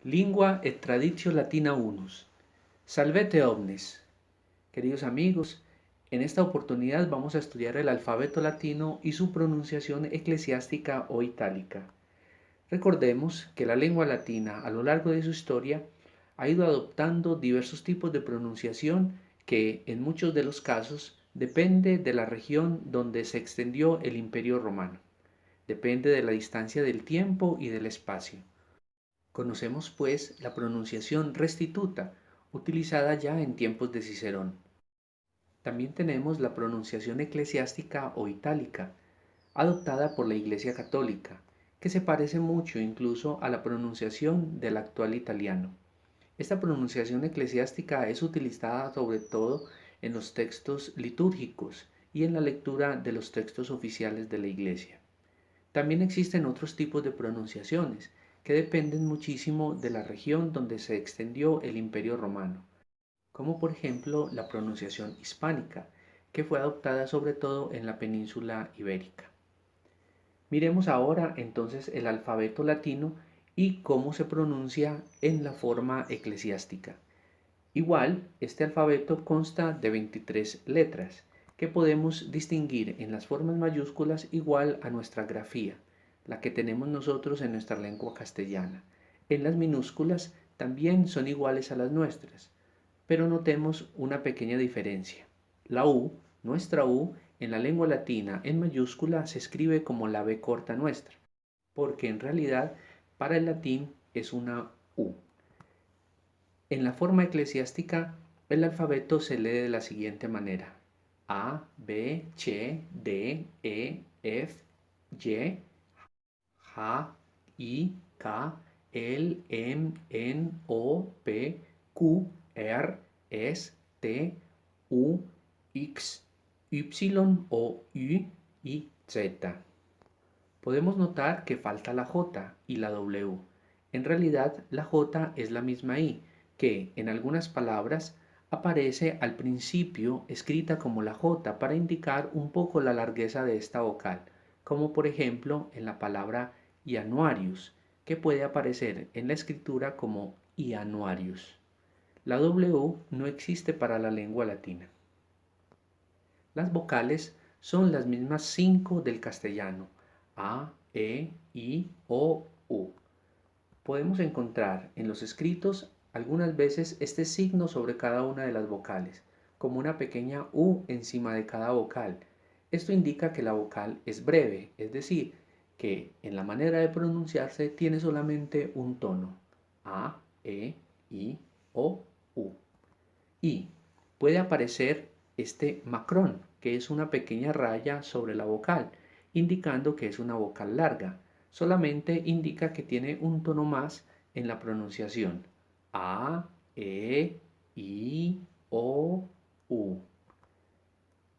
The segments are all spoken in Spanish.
Lingua et traditio latina unus. Salvete omnes. Queridos amigos, en esta oportunidad vamos a estudiar el alfabeto latino y su pronunciación eclesiástica o itálica. Recordemos que la lengua latina a lo largo de su historia ha ido adoptando diversos tipos de pronunciación que en muchos de los casos depende de la región donde se extendió el Imperio Romano. Depende de la distancia del tiempo y del espacio. Conocemos, pues, la pronunciación restituta, utilizada ya en tiempos de Cicerón. También tenemos la pronunciación eclesiástica o itálica, adoptada por la Iglesia Católica, que se parece mucho incluso a la pronunciación del actual italiano. Esta pronunciación eclesiástica es utilizada sobre todo en los textos litúrgicos y en la lectura de los textos oficiales de la Iglesia. También existen otros tipos de pronunciaciones que dependen muchísimo de la región donde se extendió el Imperio Romano, como por ejemplo la pronunciación hispánica, que fue adoptada sobre todo en la península ibérica. Miremos ahora entonces el alfabeto latino y cómo se pronuncia en la forma eclesiástica. Igual, este alfabeto consta de 23 letras, que podemos distinguir en las formas mayúsculas igual a nuestra grafía, la que tenemos nosotros en nuestra lengua castellana. En las minúsculas también son iguales a las nuestras, pero notemos una pequeña diferencia. La U, nuestra U, en la lengua latina en mayúscula se escribe como la B corta nuestra, porque en realidad para el latín es una U. En la forma eclesiástica, el alfabeto se lee de la siguiente manera: A, B, C, D, E, F, Y, H, I, K, L, M, N, O, P, Q, R, S, T, U, X, Y o Y y Z. Podemos notar que falta la J y la W. En realidad, la J es la misma I, que en algunas palabras aparece al principio escrita como la J para indicar un poco la largueza de esta vocal, como por ejemplo en la palabra Ianuarius, que puede aparecer en la escritura como Ianuarius. La W no existe para la lengua latina. Las vocales son las mismas 5 del castellano: A, E, I, O, U. Podemos encontrar en los escritos algunas veces este signo sobre cada una de las vocales, como una pequeña U encima de cada vocal. Esto indica que la vocal es breve, es decir, que en la manera de pronunciarse tiene solamente un tono: A, E, I, O, U. Y puede aparecer este macrón, que es una pequeña raya sobre la vocal, indicando que es una vocal larga. Solamente indica que tiene un tono más en la pronunciación: A, E, I, O, U.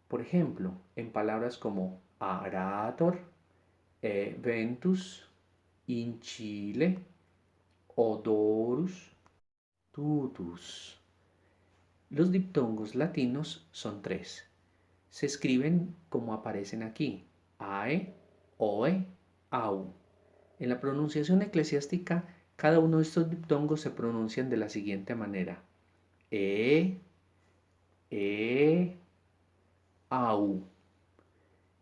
Por ejemplo, en palabras como arator, ventus, in Chile, odorus, tutus. Los diptongos latinos son tres. Se escriben como aparecen aquí: AE, OE, AU. En la pronunciación eclesiástica, cada uno de estos diptongos se pronuncian de la siguiente manera: E, E, AU.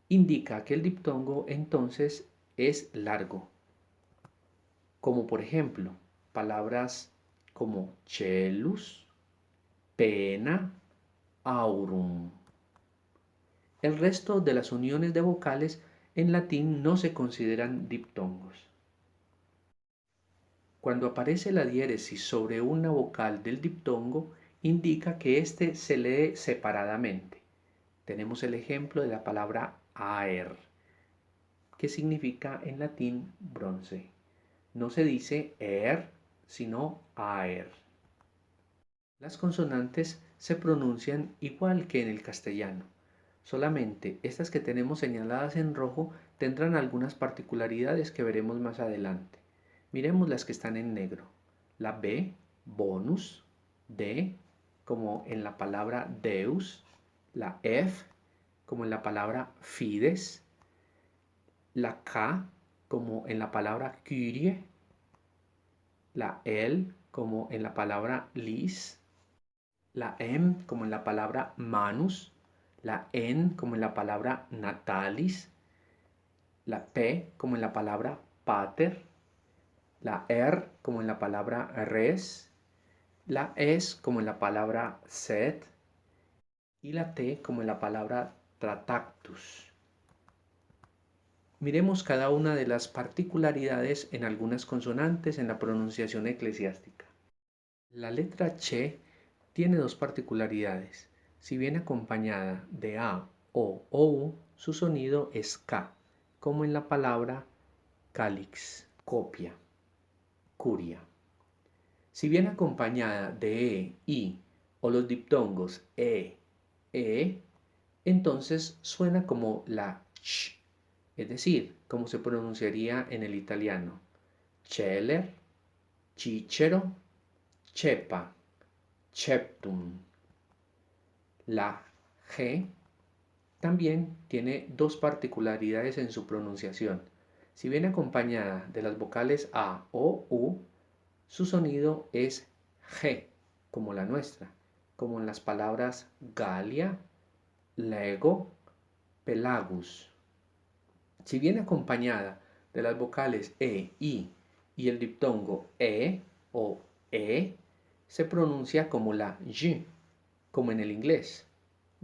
Indica que el diptongo entonces es largo, como por ejemplo palabras como cellus, pena, aurum. El resto de las uniones de vocales en latín no se consideran diptongos. Cuando aparece la diéresis sobre una vocal del diptongo, indica que éste se lee separadamente. Tenemos el ejemplo de la palabra aer, que significa en latín bronce. No se dice er, sino aer. Las consonantes se pronuncian igual que en el castellano. Solamente estas que tenemos señaladas en rojo tendrán algunas particularidades que veremos más adelante. Miremos las que están en negro. La B, bonus; D, como en la palabra deus; la F, como en la palabra fides; la K, como en la palabra Kyrie; la L como en la palabra lis, la M como en la palabra manus, la N como en la palabra natalis, la P como en la palabra pater, la R como en la palabra res, la S como en la palabra sed y la T como en la palabra tractatus. Miremos cada una de las particularidades en algunas consonantes en la pronunciación eclesiástica. La letra ch tiene dos particularidades. Si viene acompañada de a, o u, su sonido es k, como en la palabra calix, copia, curia. Si viene acompañada de e, i o los diptongos e, entonces suena como la ch, es decir, como se pronunciaría en el italiano. Celer, cicero, cepa, ceptum. La G también tiene dos particularidades en su pronunciación. Si viene acompañada de las vocales A o U, su sonido es G, como la nuestra, como en las palabras Galia, Lego, Pelagus. Si viene acompañada de las vocales E, I y el diptongo E o E, se pronuncia como la Y, como en el inglés.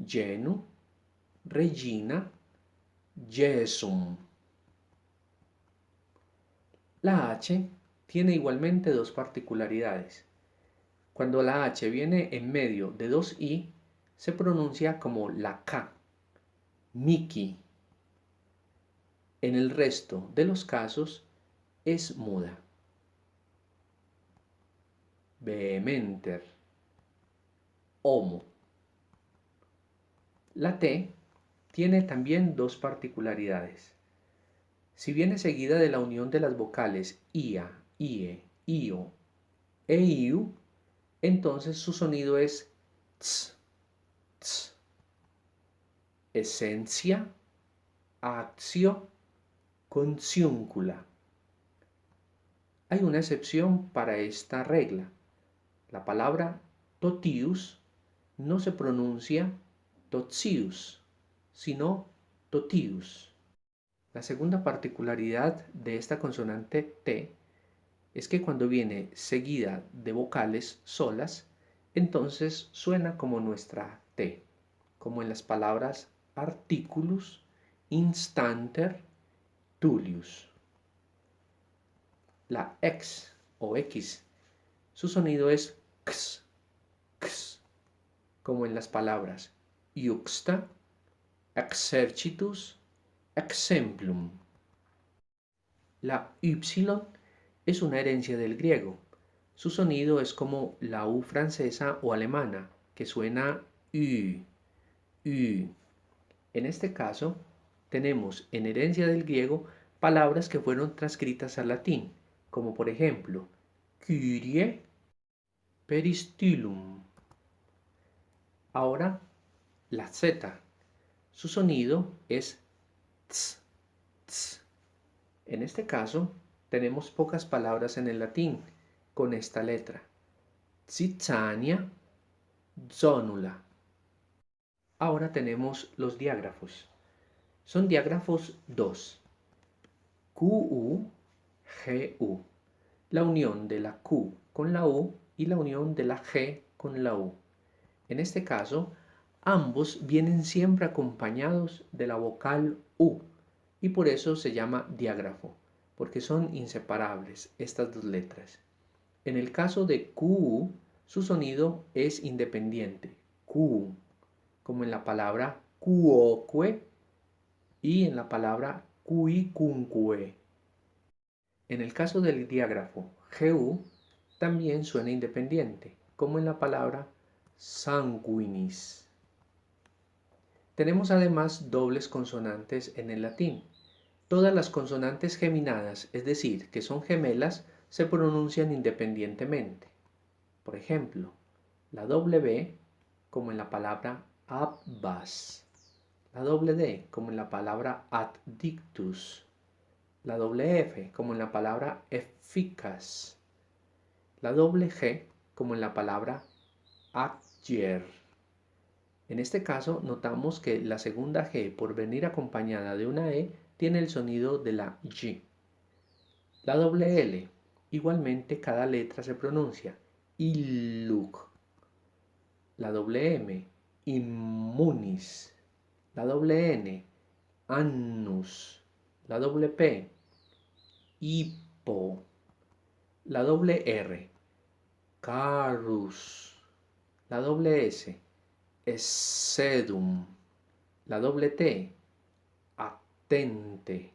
Genu, Regina, Jesum. La H tiene igualmente dos particularidades. Cuando la H viene en medio de dos I, se pronuncia como la K, Miki. En el resto de los casos es muda. Vehementer, homo. La T tiene también dos particularidades. Si viene seguida de la unión de las vocales ia, ie, io e iu, entonces su sonido es ts, ts. Esencia, actio, consiúncula. Hay una excepción para esta regla. La palabra totius no se pronuncia totius, sino totius. La segunda particularidad de esta consonante T es que cuando viene seguida de vocales solas, entonces suena como nuestra T, como en las palabras articulus, instanter, tullius. La X o X, su sonido es x, x, como en las palabras iuxta, exercitus, exemplum. La Y es una herencia del griego. Su sonido es como la U francesa o alemana, que suena Ü, Ü. En este caso, tenemos en herencia del griego palabras que fueron transcritas al latín, como por ejemplo, Kyrie, peristylum. Ahora, la Z. Su sonido es ts, ts. En este caso, tenemos pocas palabras en el latín con esta letra. Zitzania, zonula. Ahora tenemos los diágrafos. Son diágrafos 2. QU, GU. La unión de la Q con la U y la unión de la G con la U. En este caso, ambos vienen siempre acompañados de la vocal U y por eso se llama diágrafo, porque son inseparables estas dos letras. En el caso de QU, su sonido es independiente, Q, como en la palabra cuoque y en la palabra cuicunque. En el caso del diágrafo GU, también suena independiente, como en la palabra sanguinis. Tenemos además dobles consonantes en el latín. Todas las consonantes geminadas, es decir, que son gemelas, se pronuncian independientemente. Por ejemplo, la W como en la palabra abbas, la doble D como en la palabra addictus, la doble F como en la palabra eficaz, La doble G, como en la palabra ayer. En este caso, notamos que la segunda G, por venir acompañada de una E, tiene el sonido de la Y. La doble L, igualmente cada letra se pronuncia iluk. La doble M, immunis. La doble N, annus. La doble P, hipo. La doble R, carus. La doble S, sedum. La doble T, atente.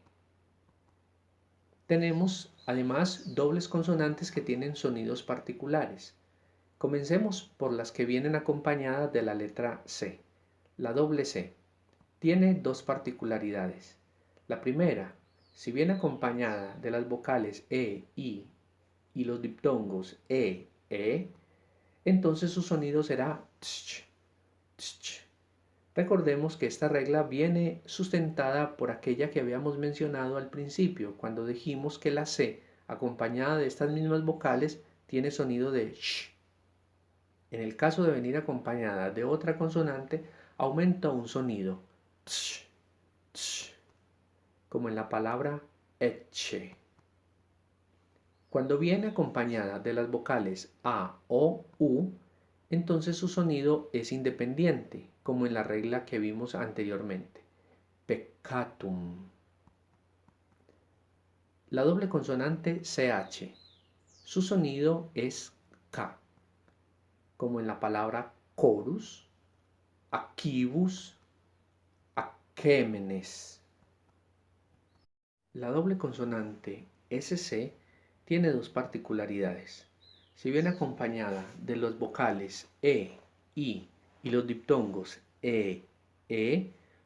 Tenemos además dobles consonantes que tienen sonidos particulares. Comencemos por las que vienen acompañadas de la letra C. La doble C tiene dos particularidades. La primera, si viene acompañada de las vocales E, I y los diptongos E, entonces su sonido será tsh, tsh. Recordemos que esta regla viene sustentada por aquella que habíamos mencionado al principio, cuando dijimos que la C, acompañada de estas mismas vocales, tiene sonido de sh. En el caso de venir acompañada de otra consonante, aumenta un sonido, tsh, tsh, como en la palabra eche. Cuando viene acompañada de las vocales A, O, U, entonces su sonido es independiente, como en la regla que vimos anteriormente. Peccatum. La doble consonante CH. Su sonido es K, como en la palabra chorus, aquibus, aquémenes. La doble consonante SC tiene dos particularidades. Si viene acompañada de los vocales E, I y los diptongos E,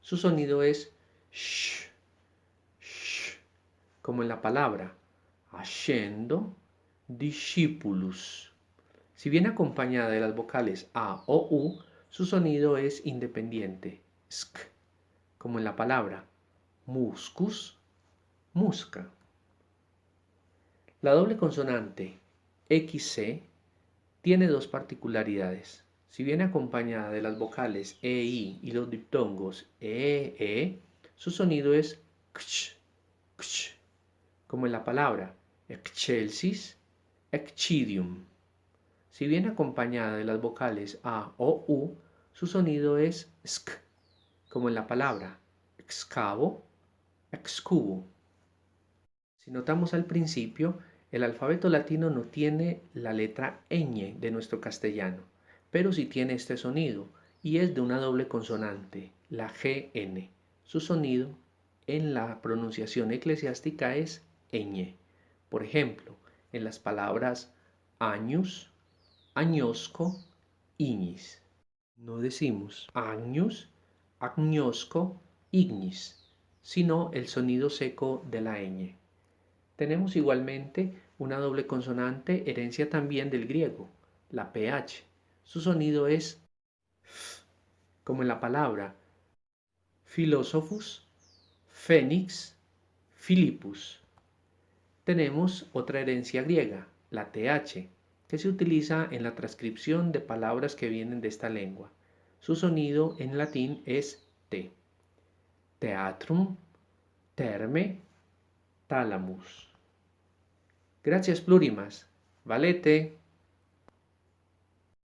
su sonido es sh, sh, como en la palabra ascendo discipulus. Si viene acompañada de las vocales A o U, su sonido es independiente, sk, como en la palabra muscus, musca. La doble consonante XC tiene dos particularidades. Si viene acompañada de las vocales EI y los diptongos E, su sonido es kch, kch, como en la palabra excelsis, excidium. Si viene acompañada de las vocales A o U, su sonido es sk, como en la palabra excavo, excubo. Si notamos al principio, el alfabeto latino no tiene la letra ñ de nuestro castellano, pero sí tiene este sonido y es de una doble consonante, la GN. Su sonido en la pronunciación eclesiástica es ñ. Por ejemplo, en las palabras años, añosco, iñis. No decimos años, añosco, ignis, sino el sonido seco de la ñ. Tenemos igualmente una doble consonante, herencia también del griego, la PH. Su sonido es f, como en la palabra philosophus, phoenix, philippus. Tenemos otra herencia griega, la TH, que se utiliza en la transcripción de palabras que vienen de esta lengua. Su sonido en latín es T. Teatrum, terme, thalamus. Gracias plurimas. Valete.